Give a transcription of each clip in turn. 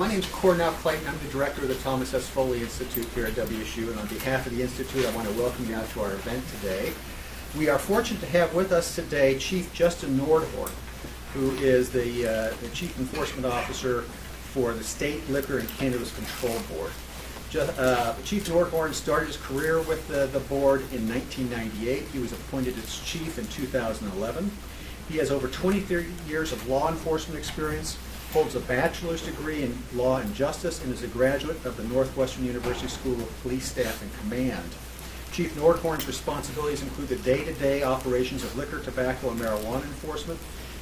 My name is Cornell Clayton. I'm the director of the Thomas S. Foley Institute here at WSU, and on behalf of the Institute, I want to welcome you out to our event today. We are fortunate to have with us today Chief Justin Nordhorn, who is the Chief Enforcement Officer for the State Liquor and Cannabis Control Board. Chief Nordhorn started his career with the board in 1998. He was appointed its chief in 2011. He has over 23 years of law enforcement experience, holds a bachelor's degree in law and justice, and is a graduate of the Northwestern University School of Police Staff and Command. Chief Nordhorn's responsibilities include the day-to-day operations of liquor, tobacco, and marijuana enforcement,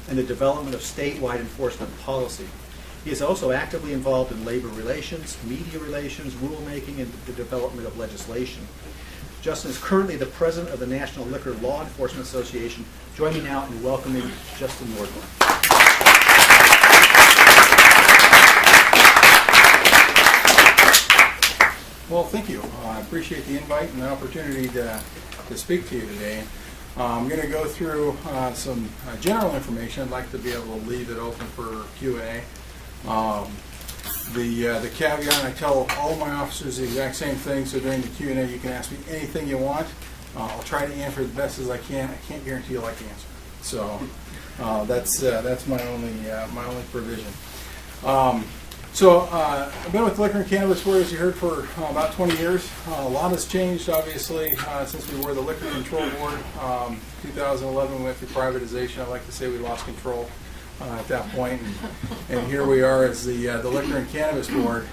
and the development of statewide enforcement policy. He is also actively involved in labor relations, media relations, rulemaking, and the development of legislation. Justin is currently the president of the National Liquor Law Enforcement Association. Join me now in welcoming Justin Nordhorn. Well, thank you. I appreciate the invite and the opportunity to speak to you today. I'm going to go through some general information. I'd like to be able to leave it open for Q&A. The caveat, I tell all my officers the exact same thing, so during the Q&A you can ask me anything you want. I'll try to answer as best as I can. I can't guarantee you'll like the answer. So that's my only provision. I've been with the Liquor and Cannabis Board, as you heard, for about 20 years. A lot has changed, obviously, since we were the Liquor Control Board. 2011, we went through privatization. I like to say we lost control at that point, and here we are as the Liquor and Cannabis Board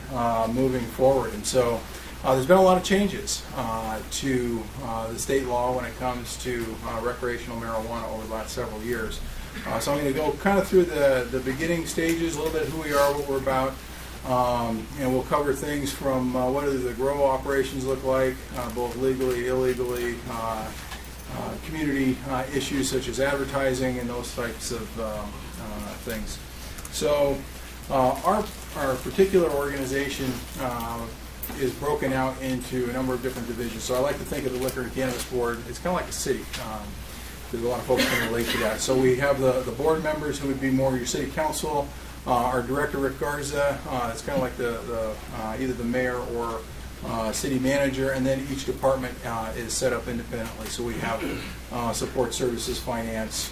moving forward. And so there's been a lot of changes to the state law when it comes to recreational marijuana over the last several years. So I'm going to go kind of through the beginning stages, a little bit of who we are, what we're about. And we'll cover things from what do the grow operations look like, both legally, illegally, community issues such as advertising and those types of things. So our particular organization is broken out into a number of different divisions. So I like to think of the Liquor and Cannabis Board, it's kind of like a city. There's a lot of folks can relate to that. So we have the board members who would be more your city council. Our director, Rick Garza, it's kind of like either the mayor or city manager, and then each department is set up independently. So we have support services, finance,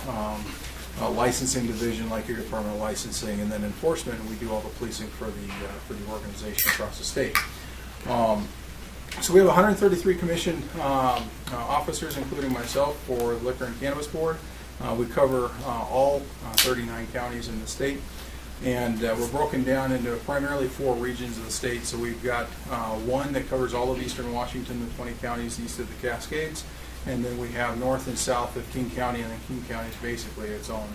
licensing division like your Department of Licensing, and then enforcement, and we do all the policing for the organization across the state. So we have 133 commission officers, including myself, for the Liquor and Cannabis Board. We cover all 39 counties in the state, and we're broken down into primarily 4 regions of the state. So we've got one that covers all of eastern Washington, the 20 counties east of the Cascades, and then we have north and south of King County, and then King County is basically its own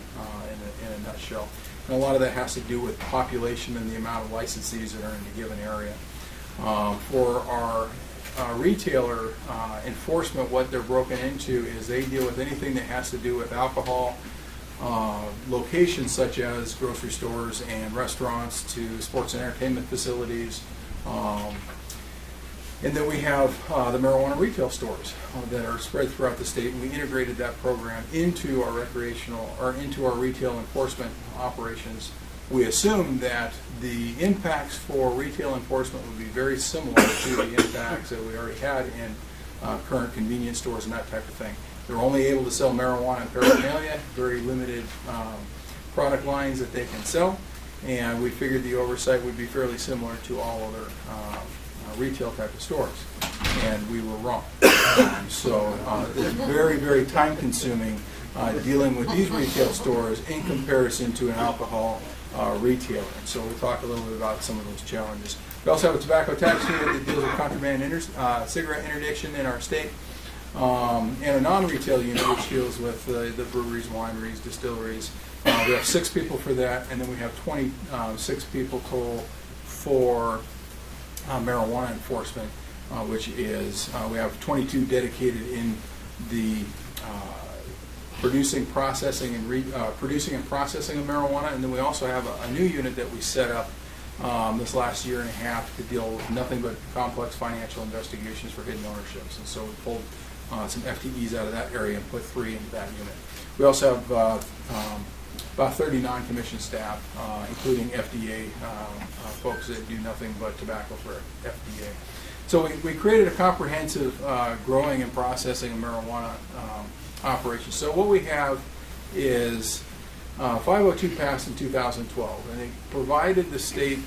in a nutshell. And a lot of that has to do with population and the amount of licensees that are in a given area. For our retailer enforcement, what they're broken into is they deal with anything that has to do with alcohol, locations such as grocery stores and restaurants to sports and entertainment facilities. And then we have the marijuana retail stores that are spread throughout the state, and we integrated that program into our into our retail enforcement operations. We assume that the impacts for retail enforcement would be very similar to the impacts that we already had in current convenience stores and that type of thing. They're only able to sell marijuana and paraphernalia, very limited product lines that they can sell, and we figured the oversight would be fairly similar to all other retail type of stores, and we were wrong. So it's very, very time consuming dealing with these retail stores in comparison to an alcohol retailer. And so we'll talk a little bit about some of those challenges. We also have a tobacco tax unit that deals with contraband cigarette interdiction in our state, and a non-retail unit which deals with the breweries, wineries, distilleries. We have 6 people for that, and then we have 26 people total for marijuana enforcement, which is we have 22 dedicated in the producing, processing, and processing of marijuana, and then we also have a new unit that we set up this last year and a half to deal with nothing but complex financial investigations for hidden ownerships. And so we pulled some FTEs out of that area and put 3 into that unit. We also have about 30 non-commissioned staff, including FDA folks that do nothing but tobacco for FDA. So we created a comprehensive growing and processing of marijuana operation. So what we have is 502 passed in 2012, and it provided the state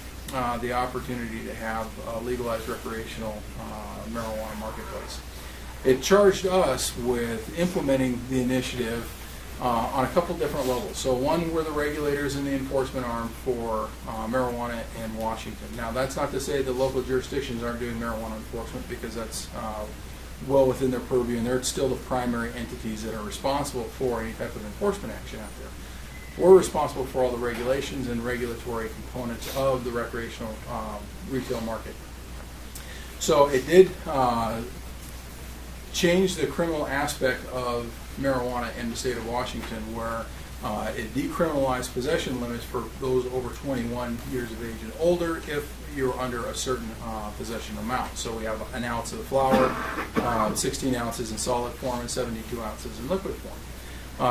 the opportunity to have a legalized recreational marijuana marketplace. It charged us with implementing the initiative on a couple different levels. So one, we're the regulators and the enforcement arm for marijuana in Washington. Now that's not to say that local jurisdictions aren't doing marijuana enforcement, because that's well within their purview, and they're still the primary entities that are responsible for any type of enforcement action out there. We're responsible for all the regulations and regulatory components of the recreational retail market. So it did change the criminal aspect of marijuana in the state of Washington, where it decriminalized possession limits for those over 21 years of age and older if you're under a certain possession amount. So we have an ounce of flour, 16 ounces in solid form, and 72 ounces in liquid form.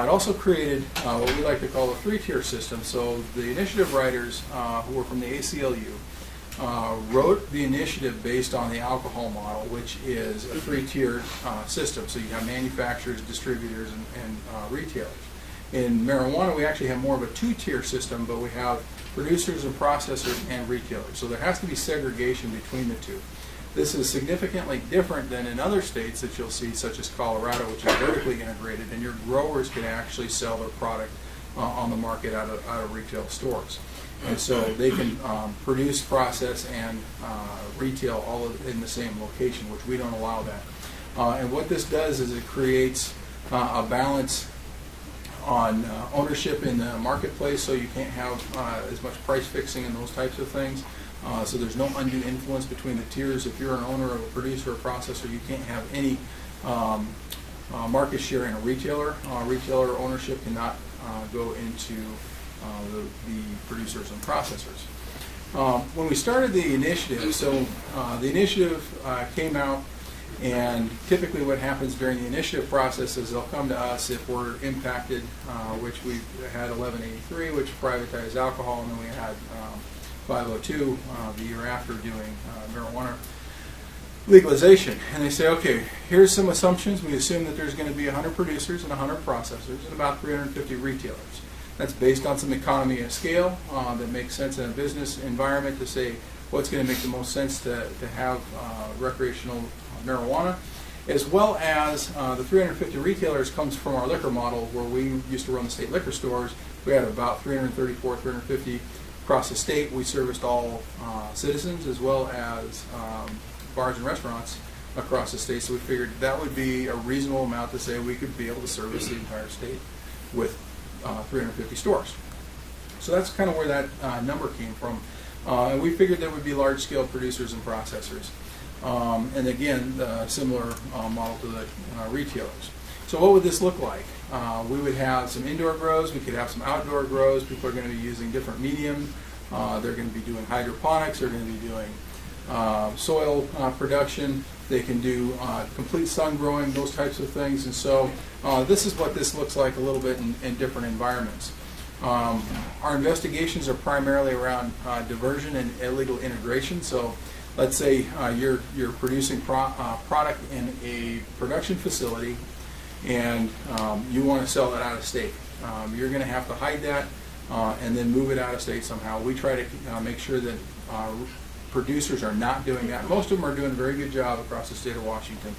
It also created what we like to call a three-tier system. So the initiative writers, who were from the ACLU, wrote the initiative based on the alcohol model, which is a three-tiered system. So you have manufacturers, distributors, and retailers. In marijuana, we actually have more of a two-tier system, but we have producers and processors and retailers. So there has to be segregation between the two. This is significantly different than in other states that you'll see, such as Colorado, which is vertically integrated, and your growers can actually sell their product on the market out of retail stores. And so they can produce, process, and retail all in the same location, which we don't allow that. And what this does is it creates a balance on ownership in the marketplace, so you can't have as much price fixing and those types of things. So there's no undue influence between the tiers. If you're an owner of a producer or processor, you can't have any market share in a retailer. Retailer ownership cannot go into the producers and processors. When we started the initiative, so the initiative came out, and typically what happens during the initiative process is they'll come to us if we're impacted, which we had 1183, which privatized alcohol, and then we had 502 the year after doing marijuana legalization. And they say, okay, here's some assumptions. We assume that there's going to be 100 producers and 100 processors and about 350 retailers. That's based on some economy of scale that makes sense in a business environment to say what's going to make the most sense to have recreational marijuana, as well as the 350 retailers comes from our liquor model, where we used to run the state liquor stores. We had about 334, 350 across the state. We serviced all citizens as well as bars and restaurants across the state, so we figured that would be a reasonable amount to say we could be able to service the entire state with 350 stores. So that's kind of where that number came from. And we figured there would be large-scale producers and processors. And again, similar model to the retailers. So what would this look like? We would have some indoor grows, we could have some outdoor grows. People are going to be using different medium. They're going to be doing hydroponics, they're going to be doing soil production, they can do complete sun growing, those types of things. And so this is what this looks like a little bit in different environments. Our investigations are primarily around diversion and illegal integration. So let's say you're producing product in a production facility, and you want to sell it out of state. You're going to have to hide that and then move it out of state somehow. We try to make sure that producers are not doing that. Most of them are doing a very good job across the state of Washington.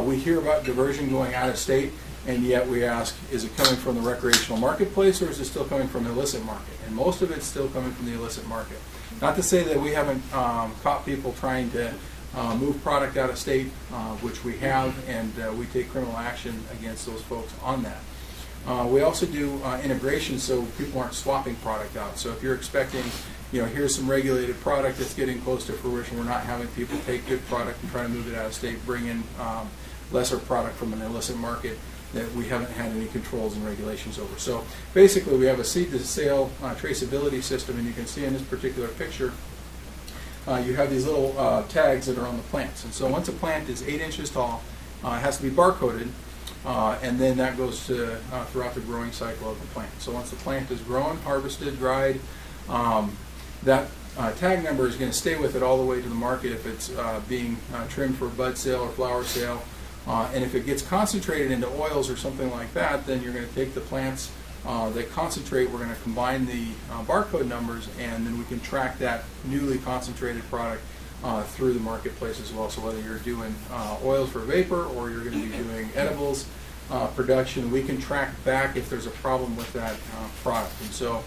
We hear about diversion going out of state, and yet we ask, is it coming from the recreational marketplace, or is it still coming from the illicit market? And most of it's still coming from the illicit market. Not to say that we haven't caught people trying to move product out of state, which we have, and we take criminal action against those folks on that. We also do integration, so people aren't swapping product out. So if you're expecting, here's some regulated product that's getting close to fruition, we're not having people take good product and try to move it out of state, bring in lesser product from an illicit market that we haven't had any controls and regulations over. So basically we have a seed-to-sale traceability system, and you can see in this particular picture you have these little tags that are on the plants. And so once a plant is 8 inches tall, it has to be barcoded, and then that goes to throughout the growing cycle of the plant. So once the plant is grown, harvested, dried, that tag number is going to stay with it all the way to the market if it's being trimmed for bud sale or flower sale. And if it gets concentrated into oils or something like that, then you're going to take the plants that concentrate, we're going to combine the barcode numbers, and then we can track that newly concentrated product through the marketplace as well. So whether you're doing oils for vapor or you're going to be doing edibles production, we can track back if there's a problem with that product. And so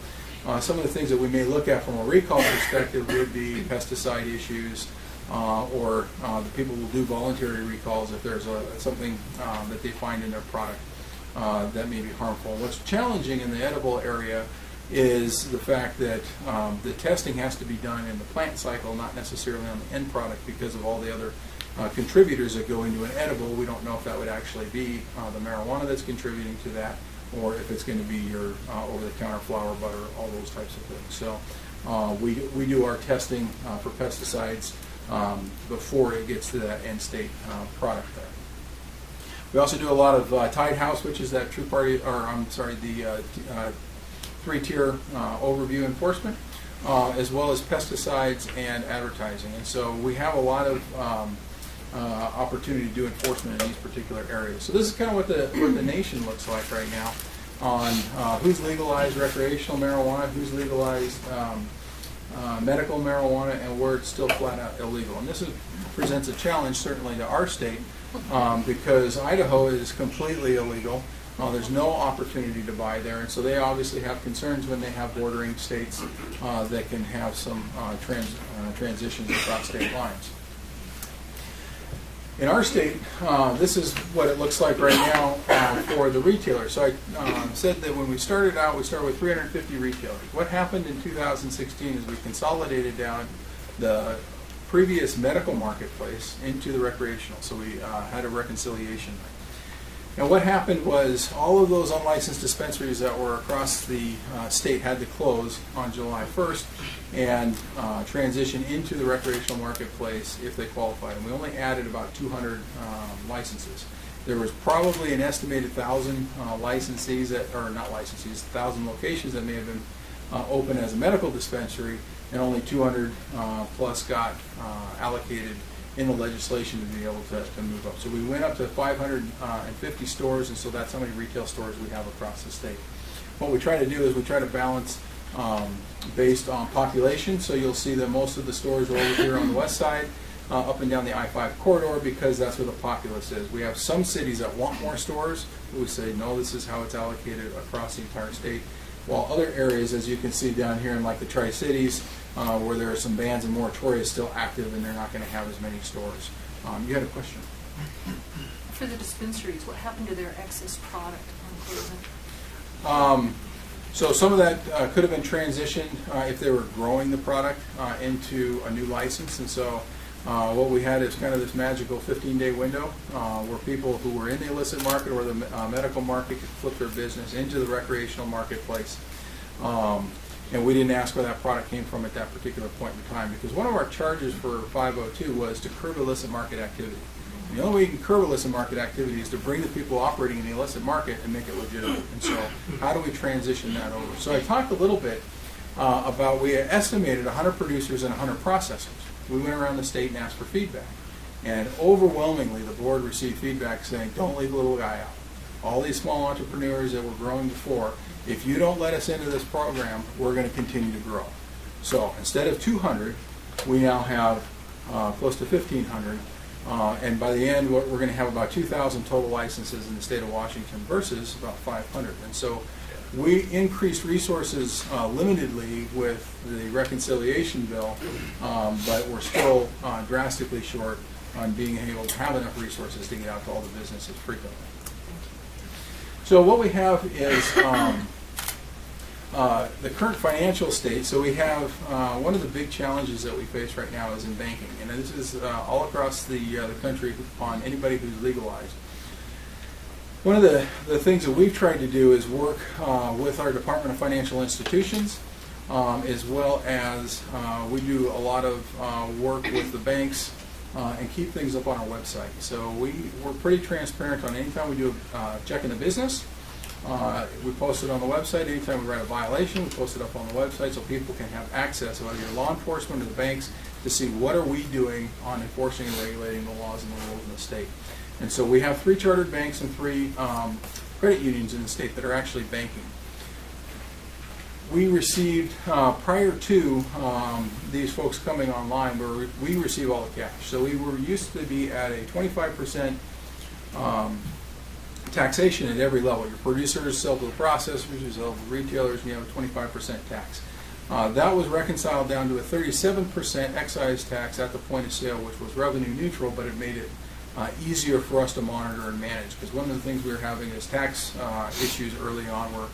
some of the things that we may look at from a recall perspective would be pesticide issues, or the people will do voluntary recalls if there's something that they find in their product that may be harmful. What's challenging in the edible area is the fact that the testing has to be done in the plant cycle, not necessarily on the end product, because of all the other contributors that go into an edible. We don't know if that would actually be the marijuana that's contributing to that, or if it's going to be your over-the-counter flour, butter, all those types of things. So we do our testing for pesticides before it gets to that end state product there. We also do a lot of Tide House, which is that the three-tier overview enforcement, as well as pesticides and advertising. And so we have a lot of opportunity to do enforcement in these particular areas. So this is kind of what the nation looks like right now on who's legalized recreational marijuana, who's legalized medical marijuana, and where it's still flat out illegal. And this presents a challenge certainly to our state because Idaho is completely illegal. There's no opportunity to buy there, and so they obviously have concerns when they have bordering states that can have some transitions across state lines. In our state, this is what it looks like right now for the retailers. So I said that when we started out, we started with 350 retailers. What happened in 2016 is we consolidated down the previous medical marketplace into the recreational. So we had a reconciliation. And what happened was all of those unlicensed dispensaries that were across the state had to close on July 1st and transition into the recreational marketplace if they qualified. And we only added about 200 licenses. There was probably an estimated 1,000 licensees, or not licensees, 1,000 locations that may have been open as a medical dispensary, and only 200 plus got allocated in the legislation to be able to move up. So we went up to 550 stores, and so that's how many retail stores we have across the state. What we try to do is we try to balance based on population. So you'll see that most of the stores are over here on the west side, up and down the I-5 corridor, because that's where the populace is. We have some cities that want more stores, but we say, no, this is how it's allocated across the entire state. While other areas, as you can see down here in like the Tri-Cities, where there are some bans and moratoria still active, and they're not going to have as many stores. You had a question? For the dispensaries, what happened to their excess product on closing? So some of that could have been transitioned if they were growing the product into a new license. And so what we had is kind of this magical 15-day window where people who were in the illicit market or the medical market could flip their business into the recreational marketplace. And we didn't ask where that product came from at that particular point in time, because one of our charges for 502 was to curb illicit market activity. And the only way you can curb illicit market activity is to bring the people operating in the illicit market and make it legitimate. And so how do we transition that over? So I talked a little bit about, we estimated 100 producers and 100 processors. We went around the state and asked for feedback. And overwhelmingly, the board received feedback saying, don't leave the little guy out. All these small entrepreneurs that were growing before, if you don't let us into this program, we're going to continue to grow. So instead of 200, we now have close to 1,500. And by the end, we're going to have about 2,000 total licenses in the state of Washington versus about 500. And so we increased resources limitedly with the reconciliation bill, but we're still drastically short on being able to have enough resources to get out to all the businesses frequently. So what we have is the current financial state. So we have one of the big challenges that we face right now is in banking, and this is all across the country on anybody who's legalized. One of the things that we've tried to do is work with our Department of Financial Institutions, as well as we do a lot of work with the banks and keep things up on our website. So we're pretty transparent on anytime we do a check in the business, We post it on the website. Anytime we write a violation, we post it up on the website so people can have access, whether you're law enforcement or the banks, to see what are we doing on enforcing and regulating the laws and the rules in the state. And so we have 3 chartered banks and 3 credit unions in the state that are actually banking. We received, prior to these folks coming online, we receive all the cash. So we were used to be at a 25% taxation at every level. Your producers sell to the processors, you sell to the retailers, and you have a 25% tax. That was reconciled down to a 37% excise tax at the point of sale, which was revenue neutral, but it made it easier for us to monitor and manage. Because one of the things we were having is tax issues early on where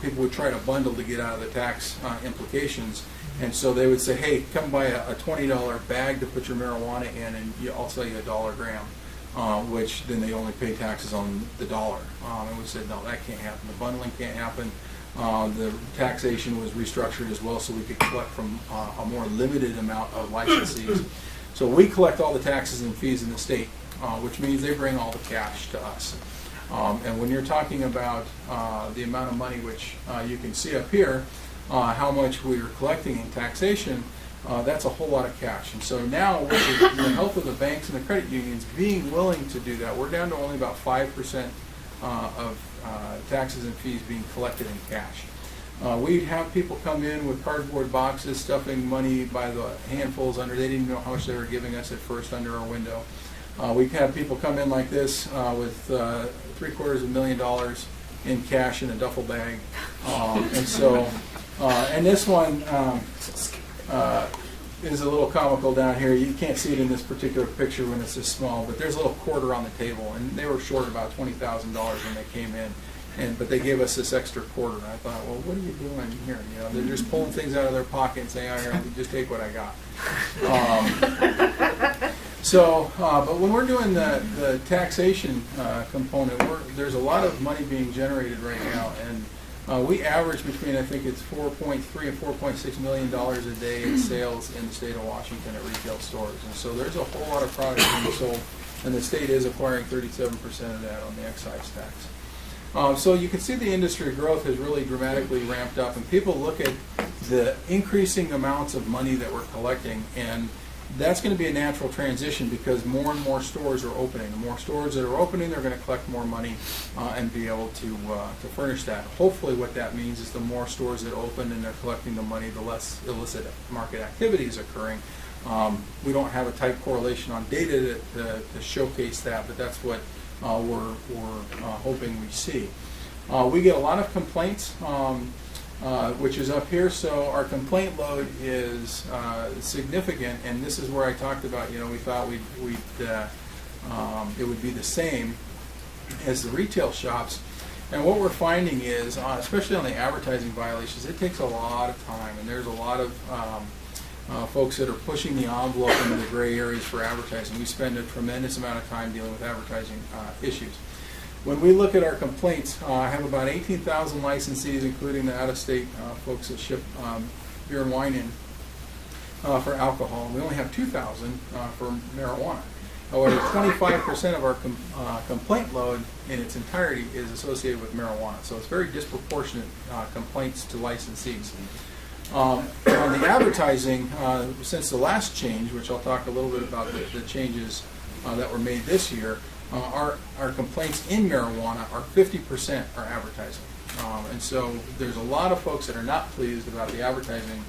people would try to bundle to get out of the tax implications. And so they would say, hey, come buy a $20 bag to put your marijuana in, and I'll sell you $1 a gram. Which then they only pay taxes on the dollar. And we said, no, that can't happen. The bundling can't happen. The taxation was restructured as well so we could collect from a more limited amount of licensees. So we collect all the taxes and fees in the state, which means they bring all the cash to us. And when you're talking about the amount of money which you can see up here, how much we are collecting in taxation, that's a whole lot of cash. And so now with the help of the banks and the credit unions being willing to do that, we're down to only about 5% of taxes and fees being collected in cash. We'd have people come in with cardboard boxes, stuffing money by the handfuls under. They didn't know how much they were giving us at first under our window. We'd have people come in like this with $750,000 in cash in a duffel bag. And this one is a little comical down here. You can't see it in this particular picture when it's this small, but there's a little quarter on the table, and they were short about $20,000 when they came in, but they gave us this extra quarter. And I thought, well, what are you doing here? You know, they're just pulling things out of their pocket and saying, "Oh, here, just take what I got." But when we're doing the taxation component, there's a lot of money being generated right now, and we average between, I think it's $4.3 and $4.6 million a day in sales in the state of Washington at retail stores. And so there's a whole lot of product being sold, and the state is acquiring 37% of that on the excise tax. So you can see the industry growth has really dramatically ramped up, and people look at the increasing amounts of money that we're collecting, and that's going to be a natural transition because more and more stores are opening. The more stores that are opening, they're going to collect more money and be able to furnish that. Hopefully what that means is the more stores that open and they're collecting the money, the less illicit market activity is occurring. We don't have a tight correlation on data to showcase that, but that's what we're hoping we see. We get a lot of complaints, which is up here. So our complaint load is significant, and this is where I talked about, we thought it would be the same as the retail shops. And what we're finding is, especially on the advertising violations, it takes a lot of time, and there's a lot of folks that are pushing the envelope into the gray areas for advertising. We spend a tremendous amount of time dealing with advertising issues. When we look at our complaints, I have about 18,000 licensees, including the out-of-state folks that ship beer and wine in for alcohol. We only have 2,000 for marijuana. However, 25% of our complaint load in its entirety is associated with marijuana. So it's very disproportionate complaints to licensees. On the advertising, since the last change, which I'll talk a little bit about the changes that were made this year, our complaints in marijuana are 50% are advertising. And so there's a lot of folks that are not pleased about the advertising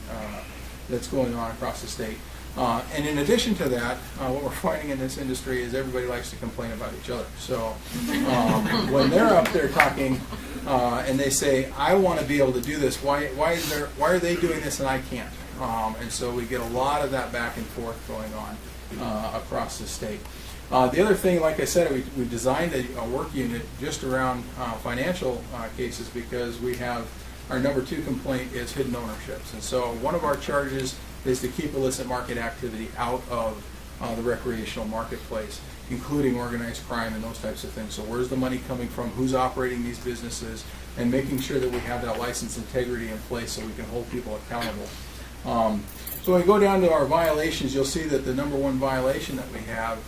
that's going on across the state. And in addition to that, what we're finding in this industry is everybody likes to complain about each other. So when they're up there talking and they say, I want to be able to do this, why are they doing this and I can't? And so we get a lot of that back and forth going on across the state. The other thing, like I said, we designed a work unit just around financial cases because we have our number 2 complaint is hidden ownerships. And so one of our charges is to keep illicit market activity out of the recreational marketplace, including organized crime and those types of things. So where's the money coming from, who's operating these businesses, and making sure that we have that license integrity in place so we can hold people accountable. So So when we go down to our violations, you'll see that the number one violation that we have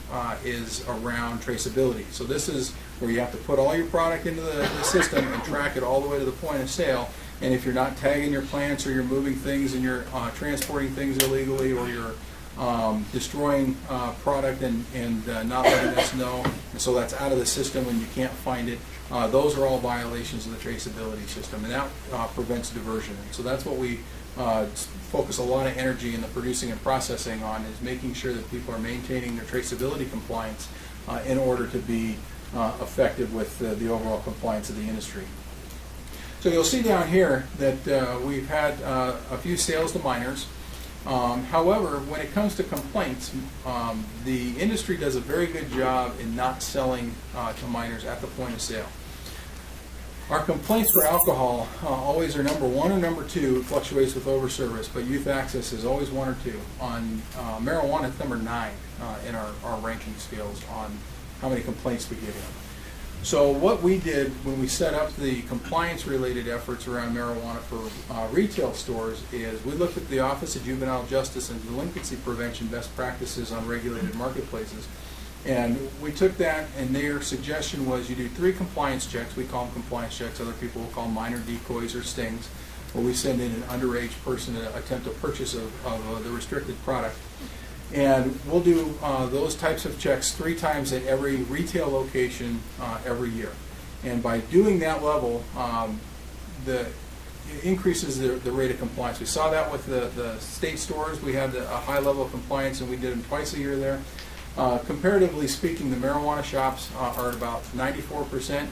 is around traceability. So this is where you have to put all your product into the system and track it all the way to the point of sale. And if you're not tagging your plants, or you're moving things and you're transporting things illegally, or you're destroying product and not letting us know, and so that's out of the system and you can't find it, those are all violations of the traceability system, and that prevents diversion. So that's what we focus a lot of energy in the producing and processing on, is making sure that people are maintaining their traceability compliance in order to be effective with the overall compliance of the industry. So you'll see down here that we've had a few sales to minors. However, when it comes to complaints, the industry does a very good job in not selling to minors at the point of sale. Our complaints for alcohol always are number one or number two. It fluctuates with overservice, but youth access is always one or two. On marijuana, it's number 9 in our ranking scales on how many complaints we get in. So what we did when we set up the compliance-related efforts around marijuana for retail stores is we looked at the Office of Juvenile Justice and Delinquency Prevention best practices on regulated marketplaces. And we took that, and their suggestion was you do 3 compliance checks. We call them compliance checks. Other people will call them minor decoys or stings, where we send in an underage person to attempt a purchase of the restricted product. And we'll do those types of checks 3 times at every retail location every year. And by doing that level, it increases the rate of compliance. We saw that with the state stores. We had a high level of compliance, and we did them twice a year there. Comparatively speaking, the marijuana shops are at about 94%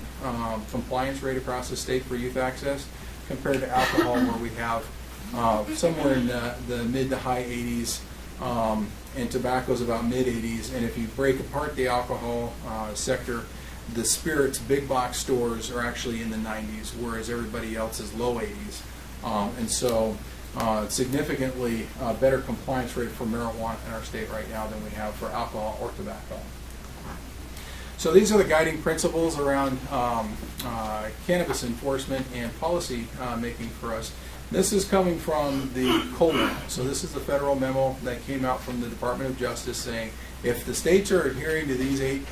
compliance rate across the state for youth access, compared to alcohol, where we have somewhere in the mid to high 80s, and tobacco is about mid 80s. And if you break apart the alcohol sector, the spirits big box stores are actually in the 90s, whereas everybody else is low 80s. And so significantly better compliance rate for marijuana in our state right now than we have for alcohol or tobacco. So these are the guiding principles around cannabis enforcement and policy making for us. This is coming from the Cole memo. So this is the federal memo that came out from the Department of Justice saying if the states are adhering to these 8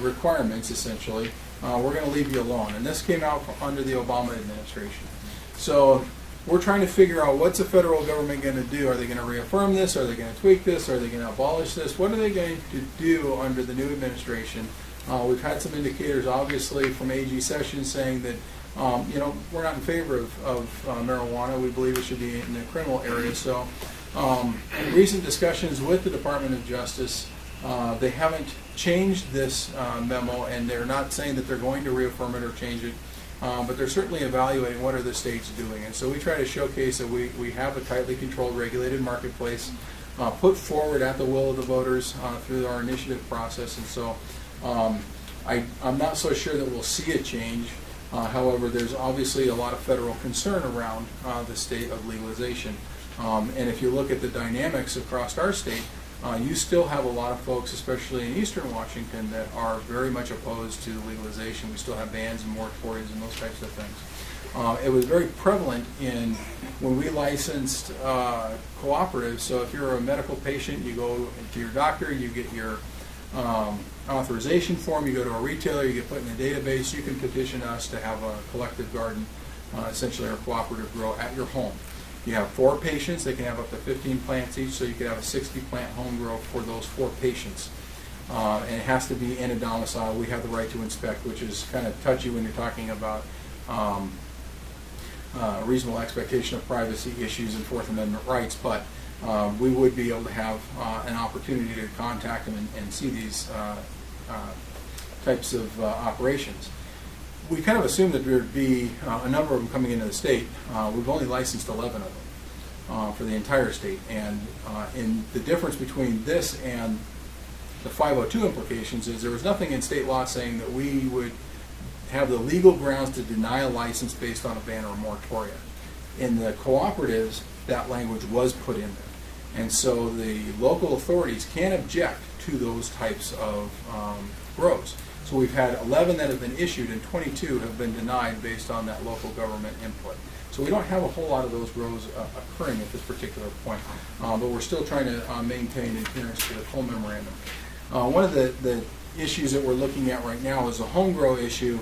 requirements, essentially, we're going to leave you alone. And this came out under the Obama administration. So we're trying to figure out what's the federal government going to do. Are they going to reaffirm this? Are they going to tweak this? Are they going to abolish this? What are they going to do under the new administration? We've had some indicators, obviously, from AG Sessions saying that we're not in favor of marijuana. We believe it should be in the criminal area. So in recent discussions with the Department of Justice, they haven't changed this memo, and they're not saying that they're going to reaffirm it or change it. But they're certainly evaluating what are the states doing. And so we try to showcase that we have a tightly controlled, regulated marketplace put forward at the will of the voters through our initiative process. And so I'm not so sure that we'll see a change. However, there's obviously a lot of federal concern around the state of legalization. And if you look at the dynamics across our state, you still have a lot of folks, especially in eastern Washington, that are very much opposed to legalization. We still have bans and moratoriums and those types of things. It was very prevalent when we licensed cooperatives. So if you're a medical patient, you go to your doctor, you get your authorization form, you go to a retailer, you get put in a database, you can petition us to have a collective garden, essentially our cooperative grow at your home. You have 4 patients, they can have up to 15 plants each, so you could have a 60-plant home grow for those 4 patients. And it has to be in a domicile. We have the right to inspect, which is kind of touchy when you're talking about reasonable expectation of privacy issues and Fourth Amendment rights, but we would be able to have an opportunity to contact them and see these types of operations. We kind of assumed that there would be a number of them coming into the state. We've only licensed 11 of them for the entire state. And in the difference between this and the 502 implications is there was nothing in state law saying that we would have the legal grounds to deny a license based on a ban or a moratorium. In the cooperatives, that language was put in there. And so the local authorities can object to those types of grows. So we've had 11 that have been issued and 22 have been denied based on that local government input. So we don't have a whole lot of those grows occurring at this particular point, but we're still trying to maintain adherence to the full memorandum. One of the issues that we're looking at right now is a home grow issue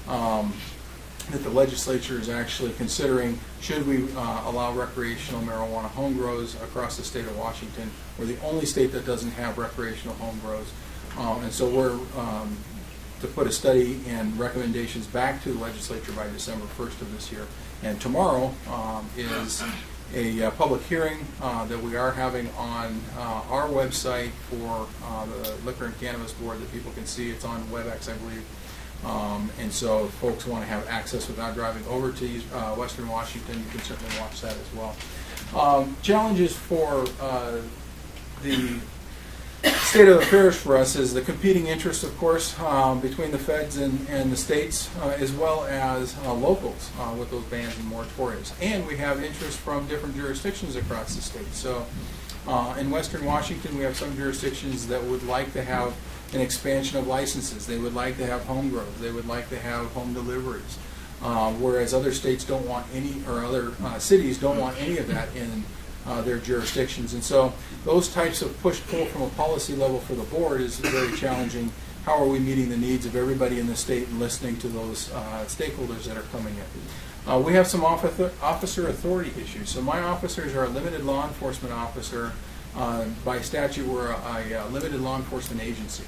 that the legislature is actually considering. Should we allow recreational marijuana home grows across the state of Washington? We're the only state that doesn't have recreational home grows. And so we're to put a study and recommendations back to the legislature by December 1st of this year. And tomorrow is a public hearing that we are having on our website for the Liquor and Cannabis Board that people can see. It's on WebEx, I believe. And so if folks want to have access without driving over to Western Washington, you can certainly watch that as well. Challenges for the state of affairs for us is the competing interests, of course, between the feds and the states, as well as locals with those bans and moratoriums. And we have interest from different jurisdictions across the state. So in Western Washington, we have some jurisdictions that would like to have an expansion of licenses. They would like to have home growth. They would like to have home deliveries. Whereas other states don't want any, or other cities don't want any of that in their jurisdictions. And so those types of push-pull from a policy level for the board is very challenging. How are we meeting the needs of everybody in the state and listening to those stakeholders that are coming in? We have some officer authority issues. So my officers are a limited law enforcement officer. By statute, we're a limited law enforcement agency.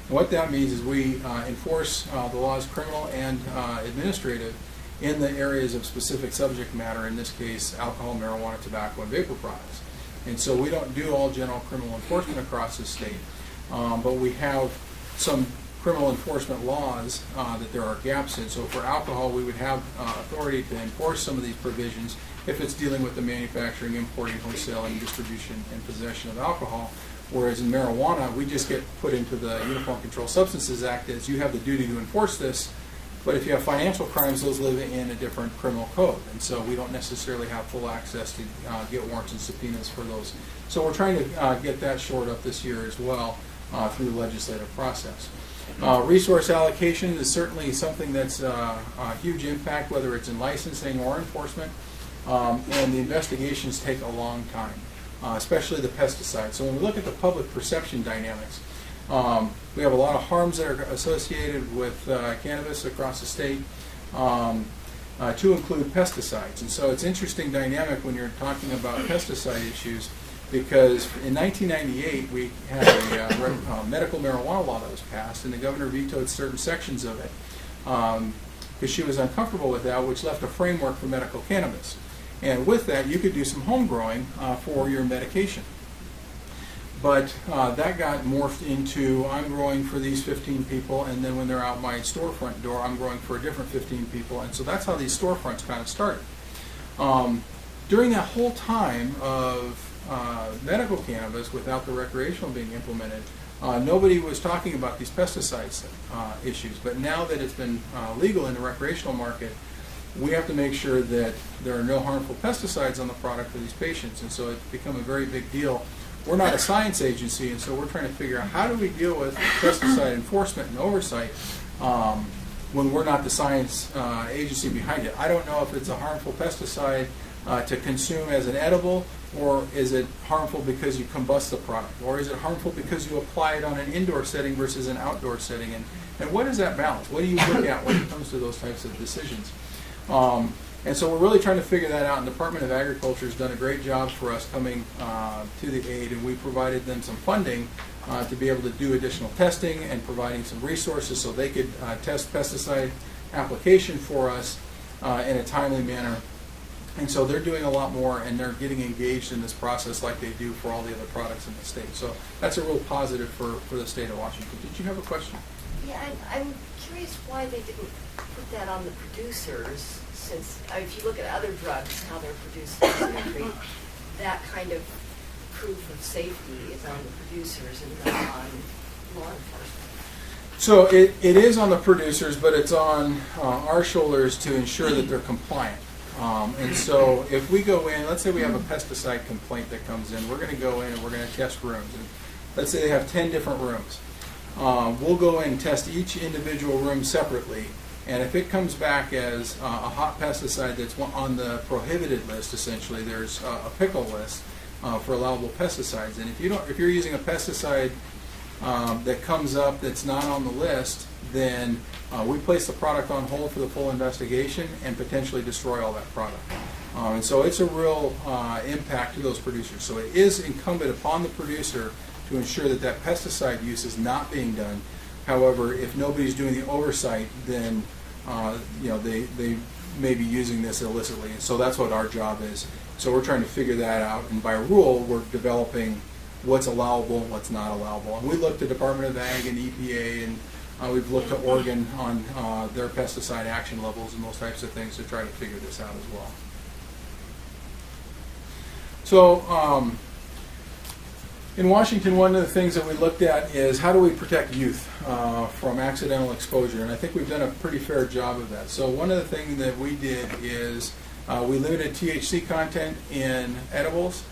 And what that means is we enforce the laws, criminal and administrative, in the areas of specific subject matter, in this case, alcohol, marijuana, tobacco, and vapor products. And so we don't do all general criminal enforcement across the state, but we have some criminal enforcement laws that there are gaps in. So for alcohol, we would have authority to enforce some of these provisions if it's dealing with the manufacturing, importing, wholesaling, distribution, and possession of alcohol. Whereas in marijuana, we just get put into the Uniform Controlled Substances Act as you have the duty to enforce this. But if you have financial crimes, those live in a different criminal code. And so we don't necessarily have full access to get warrants and subpoenas for those. So we're trying to get that shored up this year as well through the legislative process. Resource allocation is certainly something that's a huge impact, whether it's in licensing or enforcement. And the investigations take a long time, especially the pesticides. So when we look at the public perception dynamics, we have a lot of harms that are associated with cannabis across the state, to include pesticides. And so it's an interesting dynamic when you're talking about pesticide issues, because in 1998 we had a medical marijuana law that was passed, and the governor vetoed certain sections of it because she was uncomfortable with that, which left a framework for medical cannabis. And with that, you could do some home growing for your medication. But that got morphed into, I'm growing for these 15 people, and then when they're out my storefront door, I'm growing for a different 15 people. And so that's how these storefronts kind of started. During that whole time of medical cannabis, without the recreational being implemented, nobody was talking about these pesticides issues. But now that it's been legal in the recreational market, we have to make sure that there are no harmful pesticides on the product for these patients. And so it's become a very big deal. We're not a science agency, and so we're trying to figure out how do we deal with pesticide enforcement and oversight when we're not the science agency behind it. I don't know if it's a harmful pesticide to consume as an edible, or is it harmful because you combust the product, or is it harmful because you apply it on an indoor setting versus an outdoor setting, and what is that balance? What do you look at when it comes to those types of decisions? And so we're really trying to figure that out, and the Department of Agriculture has done a great job for us coming to the aid, and we provided them some funding to be able to do additional testing and providing some resources so they could test pesticide application for us in a timely manner. And so they're doing a lot more, and they're getting engaged in this process like they do for all the other products in the state. So that's a real positive for the state of Washington. Did you have a question? Yeah, I'm curious why they didn't put that on the producers, since if you look at other drugs, how they're produced in this country, that kind of proof of safety is on the producers and not on law enforcement. So it is on the producers, but it's on our shoulders to ensure that they're compliant. And so if we go in, let's say we have a pesticide complaint that comes in, we're going to go in and we're going to test rooms. And let's say they have 10 different rooms. We'll go in and test each individual room separately And if it comes back as a hot pesticide that's on the prohibited list, essentially, there's a pickle list for allowable pesticides. And if you're using a pesticide that comes up that's not on the list, then we place the product on hold for the full investigation and potentially destroy all that product. And so it's a real impact to those producers. So it is incumbent upon the producer to ensure that that pesticide use is not being done. However, if nobody's doing the oversight, then they may be using this illicitly. And so that's what our job is. So we're trying to figure that out. And by rule, we're developing what's allowable, what's not allowable. And we looked at Department of Ag and EPA, and we've looked at Oregon on their pesticide action levels and those types of things to try to figure this out as well. So in Washington, one of the things that we looked at is how do we protect youth from accidental exposure, and I think we've done a pretty fair job of that. So one of the things that we did is we limited THC content in edibles.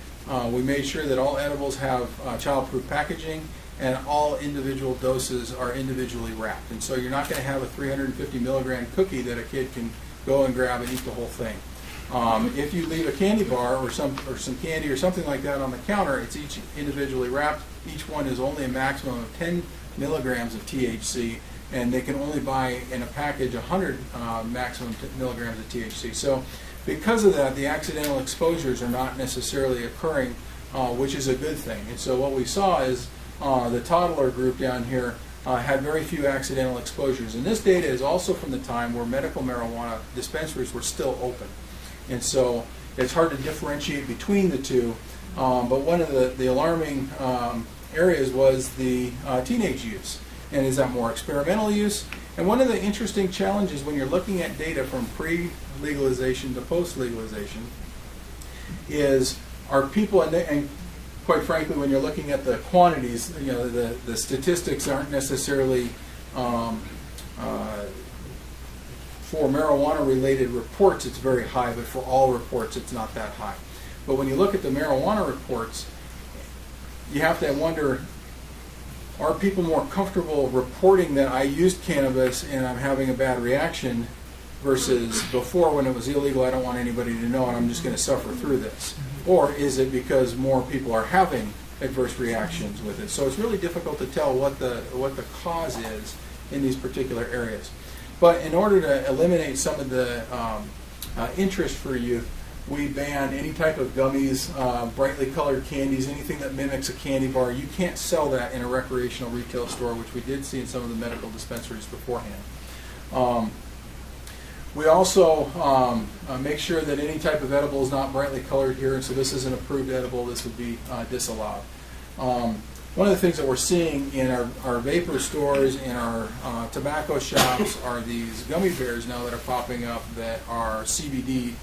We made sure that all edibles have child-proof packaging, and all individual doses are individually wrapped. And so you're not going to have a 350 milligram cookie that a kid can go and grab and eat the whole thing. If you leave a candy bar or some candy or something like that on the counter, it's each individually wrapped. Each one is only a maximum of 10 milligrams of THC, and they can only buy in a package 100 maximum milligrams of THC. So because of that, the accidental exposures are not necessarily occurring, which is a good thing. And so what we saw is the toddler group down here had very few accidental exposures. And this data is also from the time where medical marijuana dispensaries were still open. And so it's hard to differentiate between the two. But one of the alarming areas was the teenage use. And is that more experimental use? And one of the interesting challenges when you're looking at data from pre-legalization to post-legalization is are people, and quite frankly, when you're looking at the quantities, the statistics aren't necessarily for marijuana-related reports, it's very high, but for all reports, it's not that high. But when you look at the marijuana reports, you have to wonder, are people more comfortable reporting that I used cannabis and I'm having a bad reaction versus before when it was illegal, I don't want anybody to know and I'm just going to suffer through this? Or is it because more people are having adverse reactions with it? So it's really difficult to tell what the cause is in these particular areas. But in order to eliminate some of the interest for youth, we ban any type of gummies, brightly colored candies, anything that mimics a candy bar. You can't sell that in a recreational retail store, which we did see in some of the medical dispensaries beforehand. We also make sure that any type of edible is not brightly colored here, and so this is an approved edible. This would be disallowed. One of the things that we're seeing in our vapor stores, in our tobacco shops, are these gummy bears now that are popping up that are CBD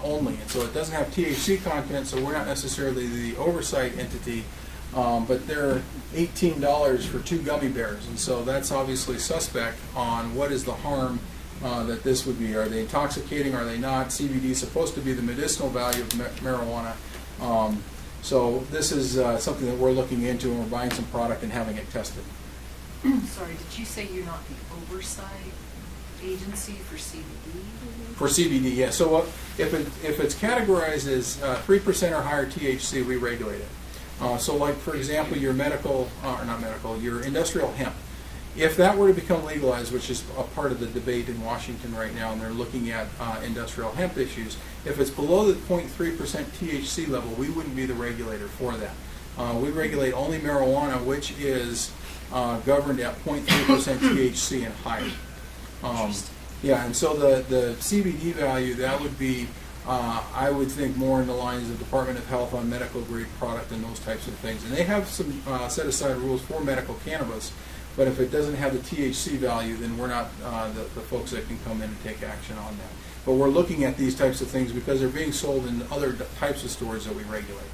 only. And so it doesn't have THC content, so we're not necessarily the oversight entity, but they're $18 for 2 gummy bears. And so that's obviously suspect on what is the harm that this would be. Are they intoxicating? Are they not? CBD is supposed to be the medicinal value of marijuana. So this is something that we're looking into, and we're buying some product and having it tested. Sorry, did you say you're not the oversight agency for CBD? For CBD, yes. So if it's categorized as 3% or higher THC, we regulate it. So like, for example, your your industrial hemp. If that were to become legalized, which is a part of the debate in Washington right now, and they're looking at industrial hemp issues, if it's below the 0.3% THC level, we wouldn't be the regulator for that. We regulate only marijuana, which is governed at 0.3% THC and higher. Yeah, and so the CBD value, that would be, I would think, more in the lines of Department of Health on medical grade product and those types of things. And they have some set aside rules for medical cannabis. But if it doesn't have the THC value, then we're not the folks that can come in and take action on that. But we're looking at these types of things because they're being sold in other types of stores that we regulate.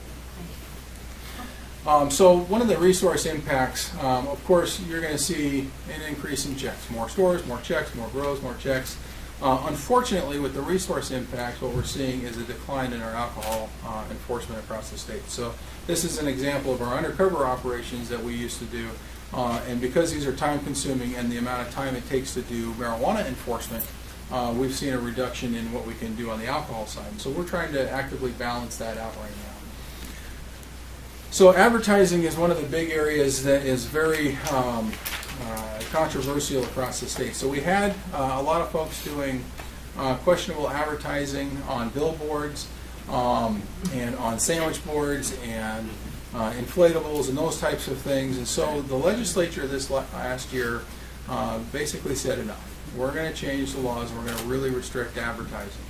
So one of the resource impacts, of course, you're going to see an increase in checks. More stores, more checks, more grows, more checks. Unfortunately, with the resource impacts, what we're seeing is a decline in our alcohol enforcement across the state. So this is an example of our undercover operations that we used to do. And because these are time-consuming and the amount of time it takes to do marijuana enforcement, we've seen a reduction in what we can do on the alcohol side. So we're trying to actively balance that out right now. So advertising is one of the big areas that is very controversial across the state. So we had a lot of folks doing questionable advertising on billboards and on sandwich boards and inflatables and those types of things. And so the legislature this last year basically said enough. We're going to change the laws. We're going to really restrict advertising.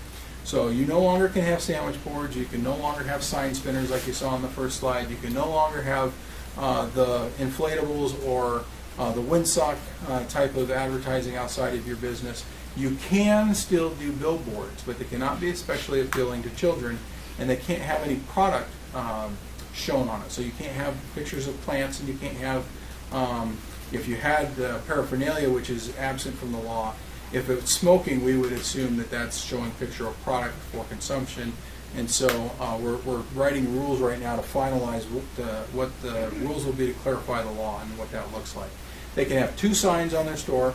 So you no longer can have sandwich boards. You can no longer have sign spinners like you saw on the first slide. You can no longer have the inflatables or the windsock type of advertising outside of your business. You can still do billboards, but they cannot be especially appealing to children, and they can't have any product shown on it. So you can't have pictures of plants, and you can't have, if you had paraphernalia, which is absent from the law, if it's smoking, we would assume that that's showing picture of product for consumption. And so we're writing rules right now to finalize what the rules will be to clarify the law and what that looks like. They can have 2 signs on their store,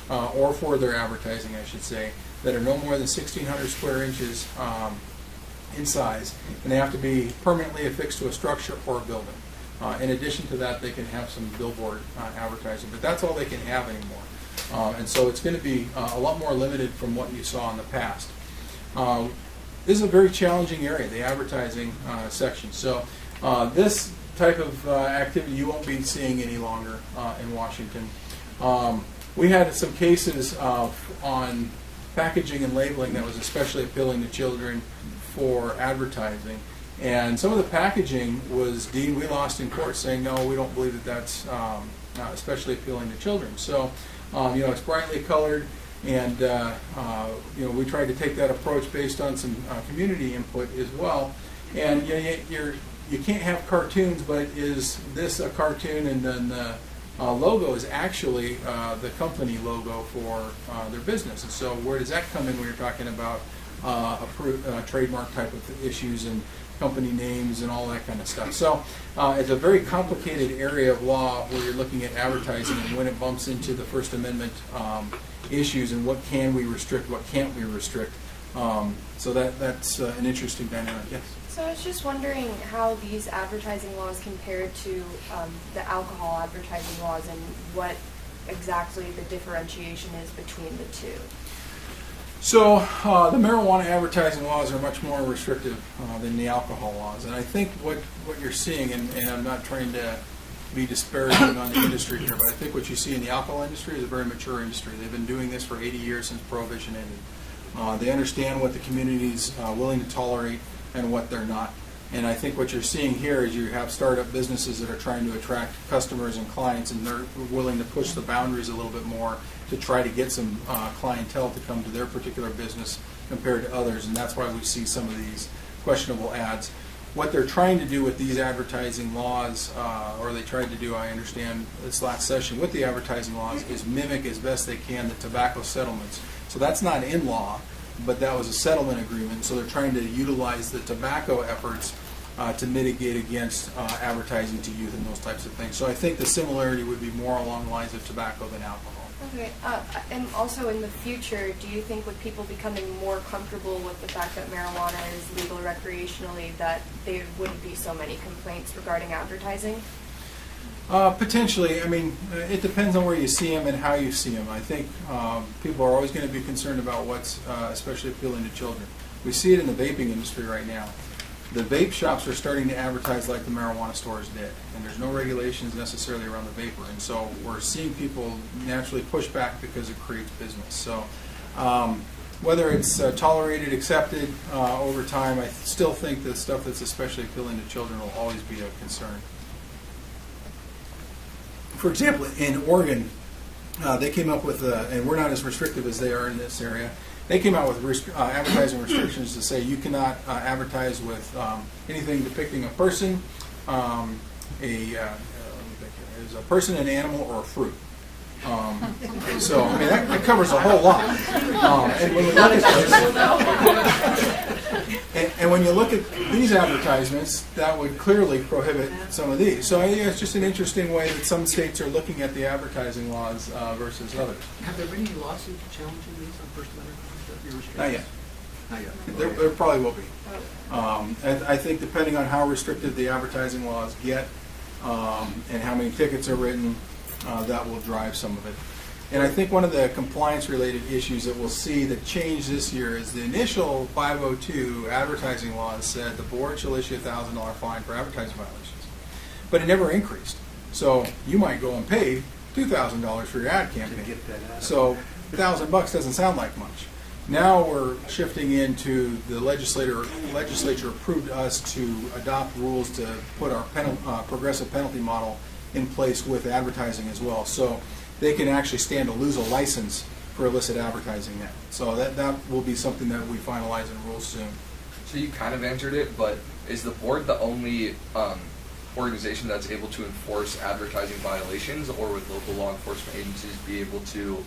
or for their advertising, I should say, that are no more than 1,600 square inches in size, and they have to be permanently affixed to a structure or a building. In addition to that, they can have some billboard advertising, but that's all they can have anymore. And so it's going to be a lot more limited from what you saw in the past. This is a very challenging area, the advertising section. So this type of activity you won't be seeing any longer in Washington. We had some cases on packaging and labeling that was especially appealing to children for advertising. And some of the packaging was deemed, we lost in court saying, no, we don't believe that that's especially appealing to children. So, it's brightly colored, and, we tried to take that approach based on some community input as well. And you can't have cartoons, but is this a cartoon? And then the logo is actually the company logo for their business. And so where does that come in when you're talking about trademark type of issues and company names and all that kind of stuff? So it's a very complicated area of law where you're looking at advertising and when it bumps into the First Amendment issues and what can we restrict, what can't we restrict. So that's an interesting dynamic. Yes? So I was just wondering how these advertising laws compare to the alcohol advertising laws and what exactly the differentiation is between the two. So the marijuana advertising laws are much more restrictive than the alcohol laws. And I think what you're seeing, and I'm not trying to be disparaging on the industry here, but I think what you see in the alcohol industry is a very mature industry. They've been doing this for 80 years since Prohibition ended. They understand what the community's willing to tolerate and what they're not. And I think what you're seeing here is you have startup businesses that are trying to attract customers and clients, and they're willing to push the boundaries a little bit more to try to get some clientele to come to their particular business compared to others. And that's why we see some of these questionable ads. What they're trying to do with these advertising laws, or they tried to do, I understand, this last session with the advertising laws, is mimic as best they can the tobacco settlements. So that's not in law, but that was a settlement agreement. So they're trying to utilize the tobacco efforts to mitigate against advertising to youth and those types of things. So I think the similarity would be more along the lines of tobacco than alcohol. Okay, and also in the future, do you think with people becoming more comfortable with the fact that marijuana is legal recreationally, that there wouldn't be so many complaints regarding advertising? Potentially. I mean, it depends on where you see them and how you see them. I think people are always going to be concerned about what's especially appealing to children. We see it in the vaping industry right now. The vape shops are starting to advertise like the marijuana stores did, and there's no regulations necessarily around the vapor, and so we're seeing people naturally push back because it creates business. So whether it's tolerated, accepted over time, I still think the stuff that's especially appealing to children will always be a concern. For example, in Oregon, they came up with, and we're not as restrictive as they are in this area, they came out with advertising restrictions to say you cannot advertise with anything depicting a person, a person, an animal, or a fruit. So, I mean, that covers a whole lot. And when you look at this, And when you look at these advertisements, that would clearly prohibit some of these. So it's just an interesting way that some states are looking at the advertising laws versus others. Have there been any lawsuits challenging these on First Amendment restrictions? Not yet. Not yet. There probably will be. And I think depending on how restricted the advertising laws get and how many tickets are written, that will drive some of it. And I think one of the compliance-related issues that we'll see that changed this year is the initial 502 advertising laws said the board shall issue a $1,000 fine for advertising violations. But it never increased. So you might go and pay $2,000 for your ad campaign. So $1,000 doesn't sound like much. Now we're shifting into the legislature approved us to adopt rules to put our progressive penalty model in place with advertising as well. So they can actually stand to lose a license for illicit advertising now. So that will be something that we finalize in rules soon. So you kind of answered it, but is the board the only organization that's able to enforce advertising violations, or would local law enforcement agencies be able to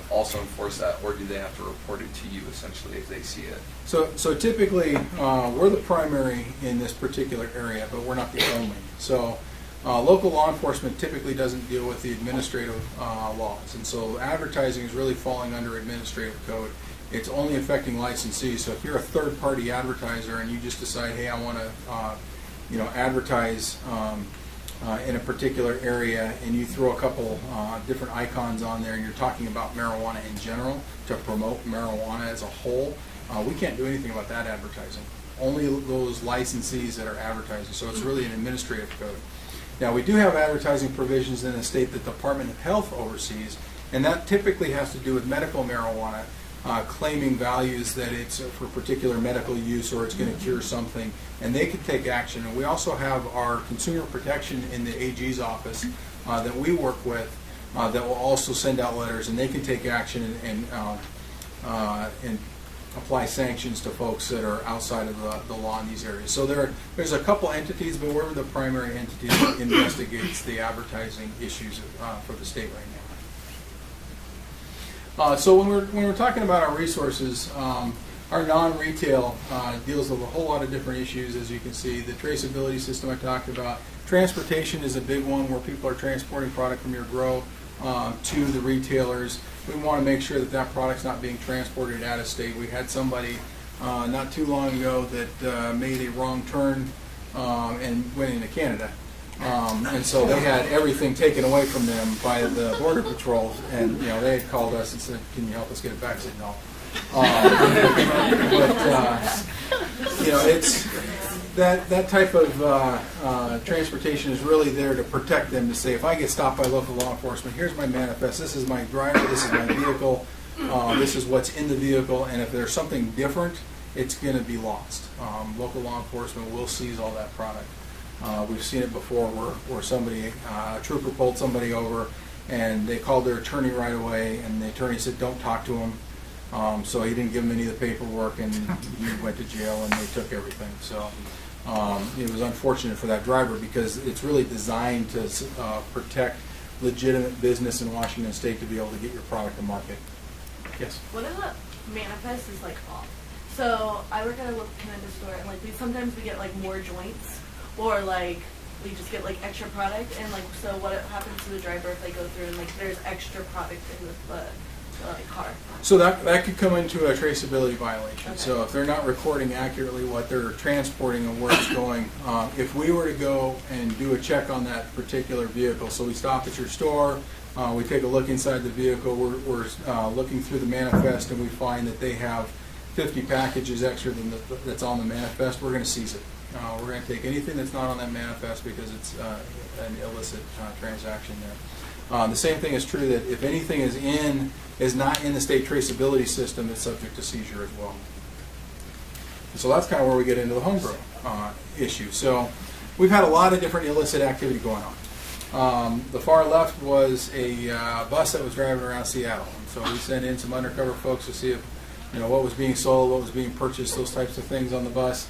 also enforce that, or do they have to report it to you essentially if they see it? So typically we're the primary in this particular area, but we're not the only. So local law enforcement typically doesn't deal with the administrative laws, and so advertising is really falling under administrative code. It's only affecting licensees. So if you're a third-party advertiser and you just decide, hey, I want to, advertise in a particular area, and you throw a couple different icons on there, and you're talking about marijuana in general to promote marijuana as a whole, we can't do anything about that advertising. Only those licensees that are advertising. So it's really an administrative code. Now, we do have advertising provisions in the state that the Department of Health oversees, and that typically has to do with medical marijuana, claiming values that it's for particular medical use or it's going to cure something, and they can take action. And we also have our consumer protection in the AG's office that we work with that will also send out letters, and they can take action and apply sanctions to folks that are outside of the law in these areas. So there's a couple entities, but we're the primary entity that investigates the advertising issues for the state right now. So when we're talking about our resources, our non-retail deals with a whole lot of different issues, as you can see. The traceability system I talked about. Transportation is a big one, where people are transporting product from your grow to the retailers. We want to make sure that that product's not being transported out of state. We had somebody not too long ago that made a wrong turn and went into Canada. And so they had everything taken away from them by the Border Patrol, and they had called us and said, "Can you help us get it back?" I said, "No." It's that type of transportation is really there to protect them, to say, if I get stopped by local law enforcement, here's my manifest, this is my driver, this is my vehicle, this is what's in the vehicle, and if there's something different, it's going to be lost. Local law enforcement will seize all that product. We've seen it before where somebody, a trooper pulled somebody over, and they called their attorney right away, and the attorney said, "Don't talk to him." So he didn't give him any of the paperwork, and he went to jail, and they took everything. So it was unfortunate for that driver, because it's really designed to protect legitimate business in Washington State to be able to get your product to market. Yes? What if a manifest is off? So I work at a local cannabis store, and sometimes we get more joints, or we just get extra product, and so what happens to the driver if they go through and there's extra product in the car? So that could come into a traceability violation. Okay. So if they're not recording accurately what they're transporting and where it's going, if we were to go and do a check on that particular vehicle, so we stop at your store, we take a look inside the vehicle, we're looking through the manifest, and we find that they have 50 packages extra than that's on the manifest, we're going to seize it. We're going to take anything that's not on that manifest, because it's an illicit transaction there. The same thing is true that if anything is not in the state traceability system, it's subject to seizure as well. So that's kind of where we get into the homegrown issue. So we've had a lot of different illicit activity going on. The far left was a bus that was driving around Seattle. And so we sent in some undercover folks to see if what was being sold, what was being purchased, those types of things on the bus.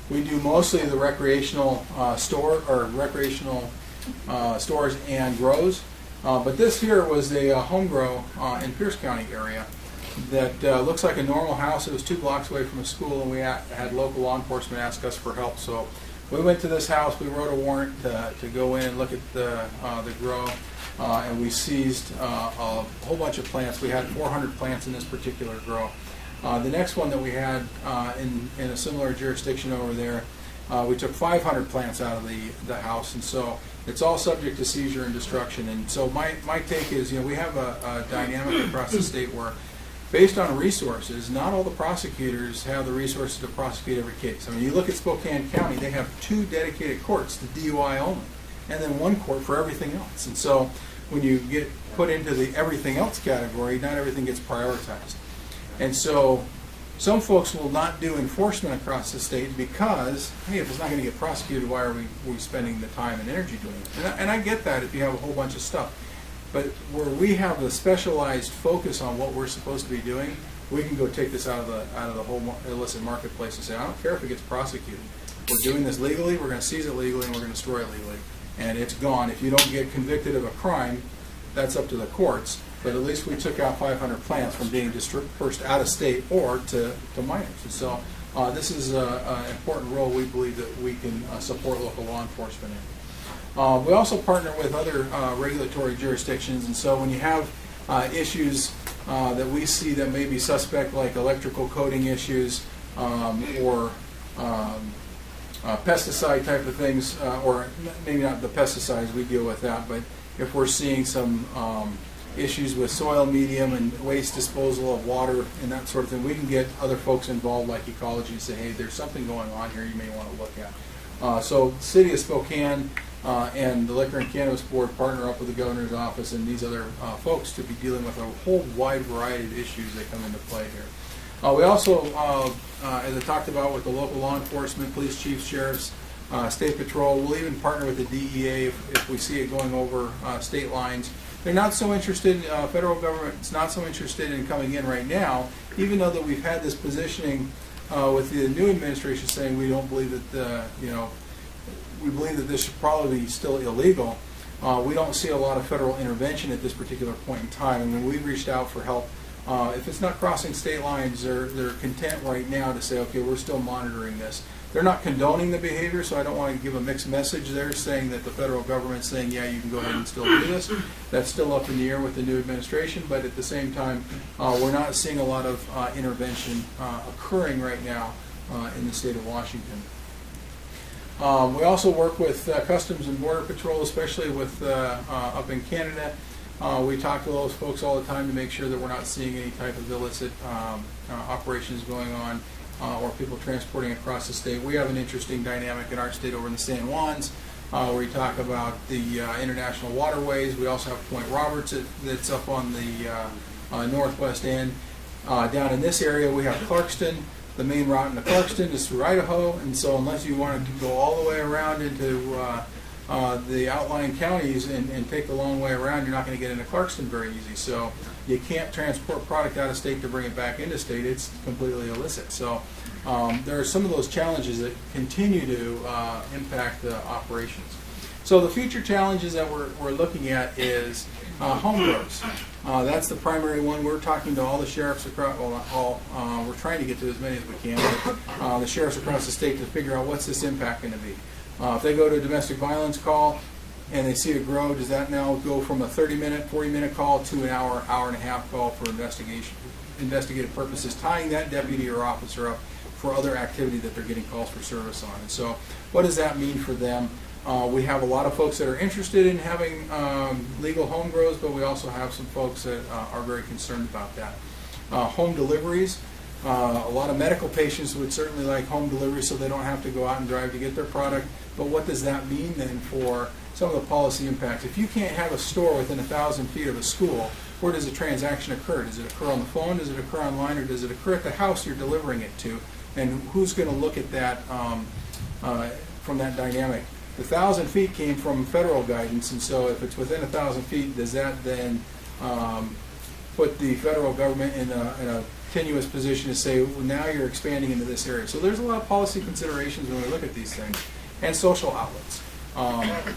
We do mostly the recreational recreational stores and grows. But this here was a home grow in Pierce County area. that looks like a normal house. It was 2 blocks away from a school, and we had local law enforcement ask us for help. So we went to this house. We wrote a warrant to go in and look at the grow, and we seized a whole bunch of plants. We had 400 plants in this particular grow. The next one that we had in a similar jurisdiction over there, we took 500 plants out of the house, and so it's all subject to seizure and destruction. And so my take is, we have a dynamic across the state where, based on resources, not all the prosecutors have the resources to prosecute every case. I mean, you look at Spokane County, they have 2 dedicated courts to DUI only, and then 1 court for everything else. And so when you get put into the everything else category, not everything gets prioritized. And so some folks will not do enforcement across the state because, hey, if it's not going to get prosecuted, why are we spending the time and energy doing it? And I get that if you have a whole bunch of stuff. But where we have the specialized focus on what we're supposed to be doing, we can go take this out of the whole illicit marketplace and say, I don't care if it gets prosecuted. We're doing this legally, we're going to seize it legally, and we're going to destroy it legally. And it's gone. If you don't get convicted of a crime, that's up to the courts. But at least we took out 500 plants from being dispersed out of state or to minors. And so this is an important role we believe that we can support local law enforcement in. We also partner with other regulatory jurisdictions, and so when you have issues that we see that may be suspect, like electrical coding issues or pesticide type of things, or maybe not the pesticides, we deal with that, but if we're seeing some issues with soil medium and waste disposal of water and that sort of thing, we can get other folks involved like ecology and say, hey, there's something going on here you may want to look at. So the City of Spokane and the Liquor and Cannabis Board partner up with the Governor's Office and these other folks to be dealing with a whole wide variety of issues that come into play here. We also, as I talked about with the local law enforcement, police chiefs, sheriffs, state patrol, we'll even partner with the DEA if we see it going over state lines. They're not so interested, federal government's not so interested in coming in right now, even though that we've had this positioning with the new administration saying we don't believe that, we believe that this should probably be still illegal. We don't see a lot of federal intervention at this particular point in time. And when we've reached out for help, if it's not crossing state lines, they're content right now to say, okay, we're still monitoring this. They're not condoning the behavior, so I don't want to give a mixed message there saying that the federal government's saying, yeah, you can go ahead and still do this. That's still up in the air with the new administration, but at the same time, we're not seeing a lot of intervention occurring right now in the state of Washington. We also work with Customs and Border Patrol, especially with up in Canada. We talk to those folks all the time to make sure that we're not seeing any type of illicit operations going on or people transporting across the state. We have an interesting dynamic in our state over in the San Juans where we talk about the international waterways. We also have Point Roberts that's up on the northwest end. Down in this area we have Clarkston. The main route into Clarkston is through Idaho, and so unless you wanted to go all the way around into the outlying counties and take the long way around, you're not going to get into Clarkston very easy. So you can't transport product out of state to bring it back into state. It's completely illicit. So there are some of those challenges that continue to impact the operations. So the future challenges that we're looking at is home grows. That's the primary one. We're talking to all the sheriffs across, we're trying to get to as many as we can, but the sheriffs across the state to figure out what's this impact going to be. If they go to a domestic violence call and they see a grow, does that now go from a 30-minute, 40-minute call to an hour, hour and a half call for investigative purposes, tying that deputy or officer up for other activity that they're getting calls for service on? And so what does that mean for them? We have a lot of folks that are interested in having legal home grows, but we also have some folks that are very concerned about that. Home deliveries. A lot of medical patients would certainly like home delivery so they don't have to go out and drive to get their product. But what does that mean then for some of the policy impacts? If you can't have a store within 1,000 feet of a school, where does a transaction occur? Does it occur on the phone? Does it occur online? Or does it occur at the house you're delivering it to? And who's going to look at that from that dynamic? The 1,000 feet came from federal guidance, and so if it's within 1,000 feet, does that then put the federal government in a tenuous position to say, well, now you're expanding into this area? So there's a lot of policy considerations when we look at these things. And social outlets.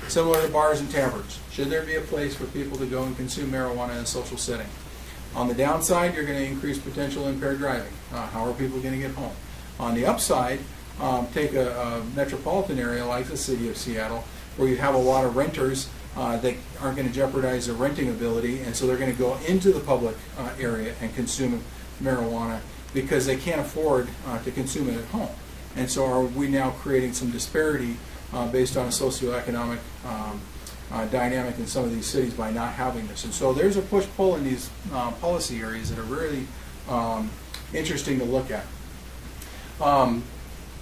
Similar to bars and taverns. Should there be a place for people to go and consume marijuana in a social setting? On the downside, you're going to increase potential impaired driving. How are people going to get home? On the upside, take a metropolitan area like the city of Seattle, where you have a lot of renters that aren't going to jeopardize their renting ability, and so they're going to go into the public area and consume marijuana because they can't afford to consume it at home. And so are we now creating some disparity based on a socioeconomic dynamic in some of these cities by not having this? And so there's a push-pull in these policy areas that are really interesting to look at.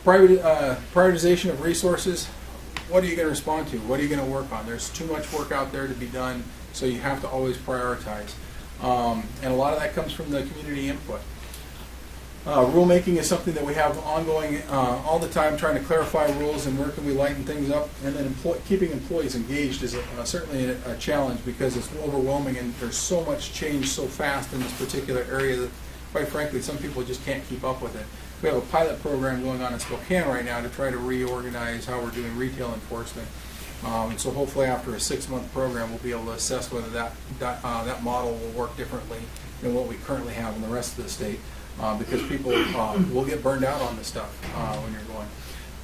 Prioritization of resources. What are you going to respond to? What are you going to work on? There's too much work out there to be done, so you have to always prioritize. And a lot of that comes from the community input. Rulemaking is something that we have ongoing all the time, trying to clarify rules and where can we lighten things up. And then keeping employees engaged is certainly a challenge because it's overwhelming and there's so much change so fast in this particular area that, quite frankly, some people just can't keep up with it. We have a pilot program going on in Spokane right now to try to reorganize how we're doing retail enforcement. And so hopefully after a 6-month program, we'll be able to assess whether that model will work differently than what we currently have in the rest of the state. Because people will get burned out on this stuff when you're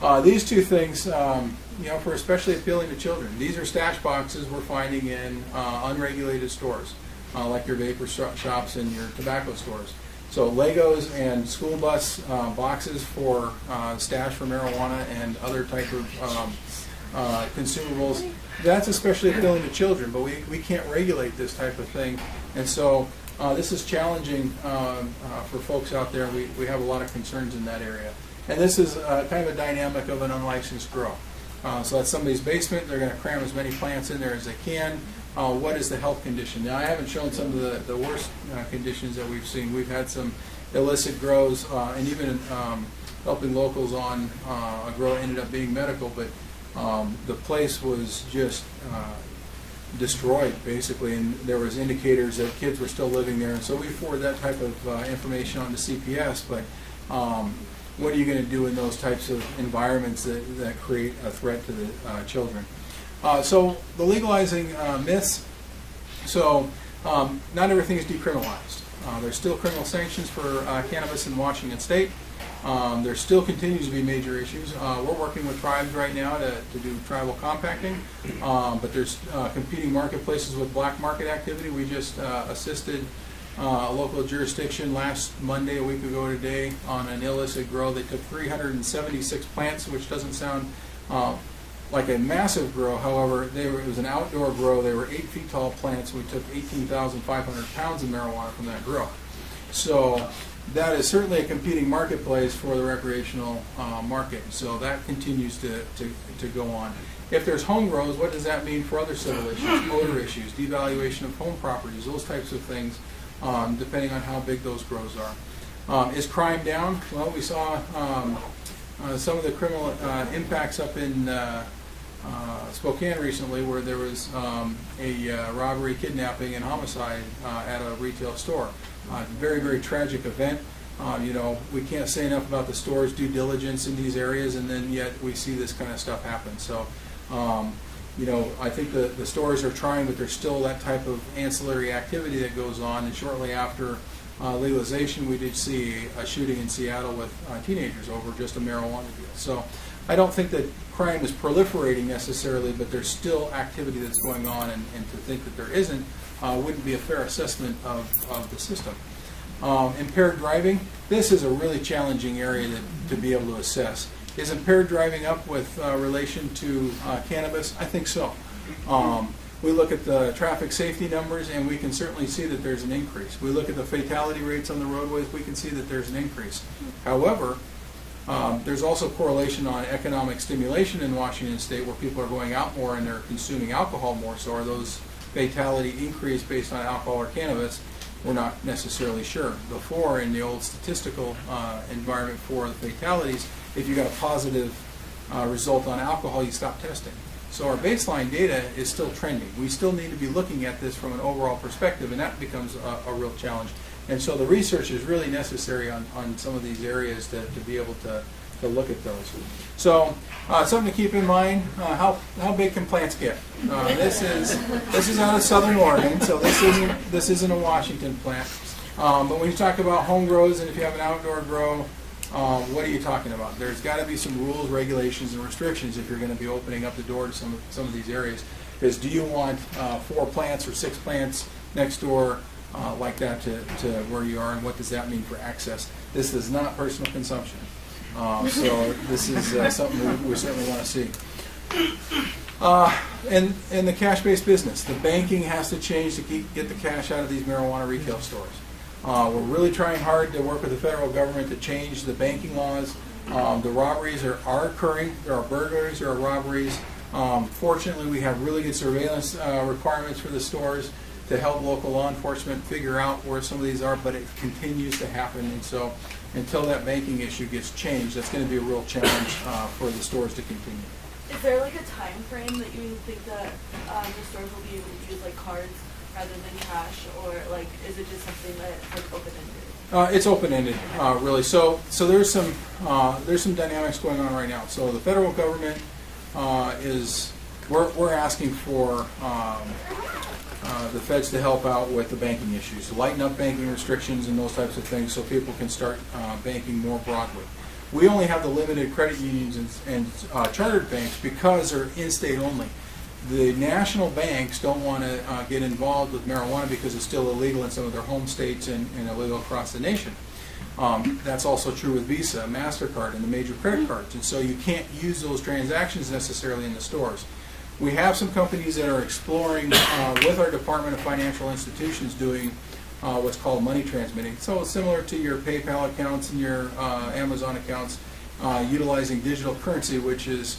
going. These two things, for especially appealing to children. These are stash boxes we're finding in unregulated stores, like your vapor shops and your tobacco stores. So Legos and school bus boxes for stash for marijuana and other type of consumables. That's especially appealing to children, but we can't regulate this type of thing. And so this is challenging for folks out there. We have a lot of concerns in that area. And this is kind of a dynamic of an unlicensed grow. So that's somebody's basement. They're going to cram as many plants in there as they can. What is the health condition? Now, I haven't shown some of the worst conditions that we've seen. We've had some illicit grows and even helping locals on a grow ended up being medical, but the place was just destroyed basically, and there was indicators that kids were still living there, and so we forward that type of information on to CPS. But what are you going to do in those types of environments that create a threat to the children? So the legalizing myths. So not everything is decriminalized. There's still criminal sanctions for cannabis in Washington State. There still continues to be major issues. We're working with tribes right now to do tribal compacting, but there's competing marketplaces with black market activity. We just assisted a local jurisdiction last Monday, a week ago today, on an illicit grow. They took 376 plants, which doesn't sound like a massive grow. However, it was an outdoor grow. They were 8 feet tall plants. We took 18,500 pounds of marijuana from that grow. So that is certainly a competing marketplace for the recreational market. So that continues to go on. If there's home grows, what does that mean for other civil issues, odor issues, devaluation of home properties, those types of things, depending on how big those grows are. Is crime down? Well, we saw some of the criminal impacts up in Spokane recently, where there was a robbery, kidnapping, and homicide at a retail store. Very, very tragic event. We can't say enough about the store's due diligence in these areas, and then yet we see this kind of stuff happen. So, I think the stores are trying, but there's still that type of ancillary activity that goes on. And shortly after legalization, we did see a shooting in Seattle with teenagers over just a marijuana deal. So I don't think that crime is proliferating necessarily, but there's still activity that's going on, and to think that there isn't wouldn't be a fair assessment of the system. Impaired driving, this is a really challenging area to be able to assess. Is impaired driving up with relation to cannabis? I think so. We look at the traffic safety numbers, and we can certainly see that there's an increase. We look at the fatality rates on the roadways, we can see that there's an increase. However, there's also correlation on economic stimulation in Washington State, where people are going out more and they're consuming alcohol more. So are those fatality increase based on alcohol or cannabis? We're not necessarily sure. Before, in the old statistical environment for the fatalities, if you got a positive result on alcohol, you stop testing. So our baseline data is still trending. We still need to be looking at this from an overall perspective, and that becomes a real challenge. And so the research is really necessary on some of these areas to be able to look at those. So something to keep in mind: how big can plants get? This is out of Southern Oregon, so this isn't a Washington plant. But when you talk about home grows, and if you have an outdoor grow, what are you talking about? There's got to be some rules, regulations, and restrictions if you're going to be opening up the door to some of these areas. Because do you want 4 plants or 6 plants next door like that to where you are, and what does that mean for access? This is not personal consumption. So this is something we certainly want to see. And the cash-based business. The banking has to change to get the cash out of these marijuana retail stores. We're really trying hard to work with the federal government to change the banking laws. The robberies are occurring. There are burglaries, there are robberies. Fortunately, we have really good surveillance requirements for the stores to help local law enforcement figure out where some of these are, but it continues to happen. And so until that banking issue gets changed, that's going to be a real challenge for the stores to continue. Is there like a time frame that you think that the stores will be able to use like cards rather than cash, or like is it just something that's like open-ended? It's open-ended, really. So there's some dynamics going on right now. So the federal government we're asking for the feds to help out with the banking issues, to lighten up banking restrictions and those types of things, so people can start banking more broadly. We only have the limited credit unions and chartered banks because they're in-state only. The national banks don't want to get involved with marijuana because it's still illegal in some of their home states and illegal across the nation. That's also true with Visa, MasterCard, and the major credit cards. And so you can't use those transactions necessarily in the stores. We have some companies that are exploring with our Department of Financial Institutions doing what's called money transmitting. So it's similar to your PayPal accounts and your Amazon accounts, utilizing digital currency, which is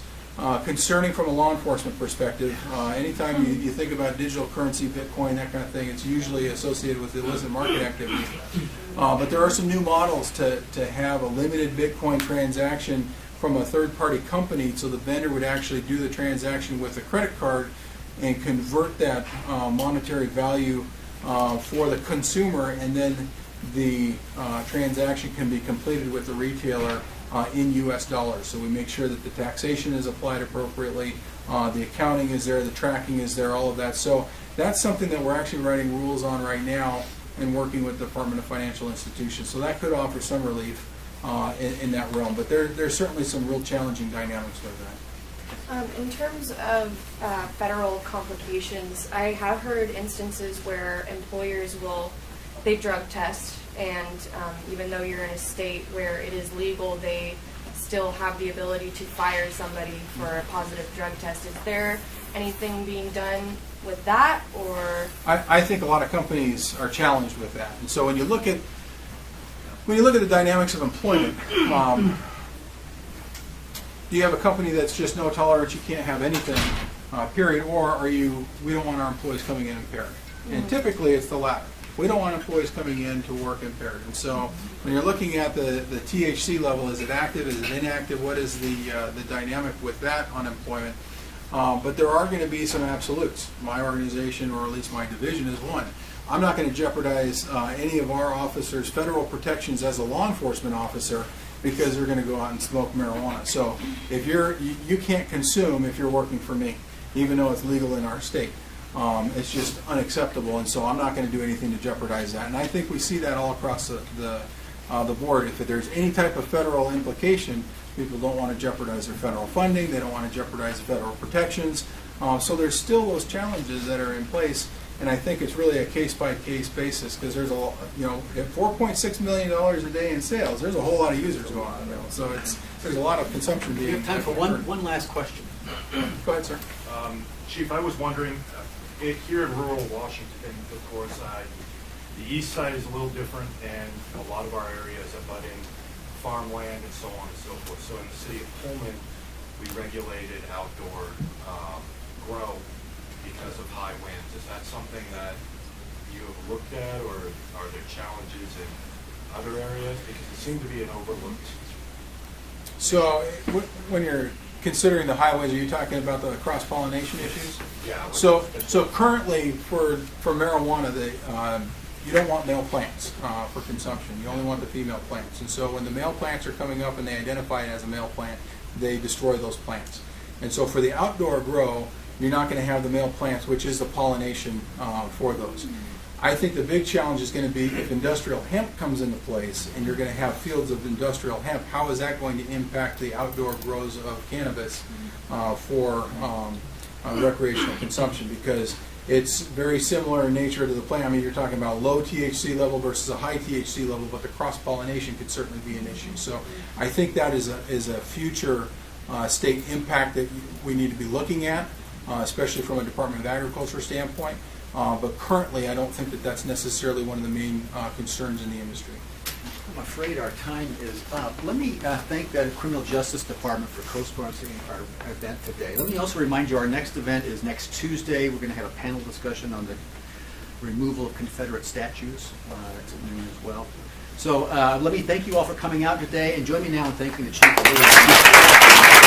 concerning from a law enforcement perspective. Anytime you think about digital currency, Bitcoin, that kind of thing, it's usually associated with illicit market activity. But there are some new models to have a limited Bitcoin transaction from a third-party company, so the vendor would actually do the transaction with a credit card and convert that monetary value for the consumer, and then the transaction can be completed with the retailer in U.S. dollars. So we make sure that the taxation is applied appropriately, the accounting is there, the tracking is there, all of that. So that's something that we're actually writing rules on right now and working with the Department of Financial Institutions. So that could offer some relief in that realm. But there's certainly some real challenging dynamics with that. In terms of federal complications, I have heard instances where employers they drug test, and even though you're in a state where it is legal, they still have the ability to fire somebody for a positive drug test. Is there anything being done with that, or? I think a lot of companies are challenged with that. And so when you look at the dynamics of employment, do you have a company that's just no tolerance, you can't have anything, period, or we don't want our employees coming in impaired? Mm-hmm. And typically it's the latter. We don't want employees coming in to work impaired. And so when you're looking at the THC level, is it active, is it inactive, what is the dynamic with that unemployment? But there are going to be some absolutes. My organization, or at least my division, is one. I'm not going to jeopardize any of our officers' federal protections as a law enforcement officer because they're going to go out and smoke marijuana. So if you can't consume if you're working for me, even though it's legal in our state. It's just unacceptable, and so I'm not going to do anything to jeopardize that. And I think we see that all across the board. If there's any type of federal implication, people don't want to jeopardize their federal funding. They don't want to jeopardize federal protections. So there's still those challenges that are in place, and I think it's really a case-by-case basis because there's at $4.6 million a day in sales, there's a whole lot of users going on. So there's a lot of consumption being. We have time for one last question. Go ahead, sir. Chief, I was wondering, here in rural Washington, of course, the east side is a little different, and a lot of our areas abutting farmland and so on and so forth. So in the city of Pullman, we regulated outdoor grow because of high winds. Is that something that you have looked at, or are there challenges in other areas? Because it seemed to be an overlooked. So when you're considering the highways, are you talking about the cross-pollination issues? Yeah. So currently for marijuana, you don't want male plants for consumption. You only want the female plants. And so when the male plants are coming up and they identify it as a male plant, they destroy those plants. And so for the outdoor grow, you're not going to have the male plants, which is the pollination for those. I think the big challenge is going to be if industrial hemp comes into place and you're going to have fields of industrial hemp, how is that going to impact the outdoor grows of cannabis for recreational consumption? Because it's very similar in nature to the plant. I mean, you're talking about low THC level versus a high THC level, but the cross-pollination could certainly be an issue. So I think that is a future state impact that we need to be looking at, especially from a Department of Agriculture standpoint. But currently, I don't think that that's necessarily one of the main concerns in the industry. I'm afraid our time is up. Let me thank the Criminal Justice Department for co-sponsoring our event today. Let me also remind you our next event is next Tuesday. We're going to have a panel discussion on the removal of Confederate statues. That's at noon as well. So let me thank you all for coming out today, and join me now in thanking the Chief.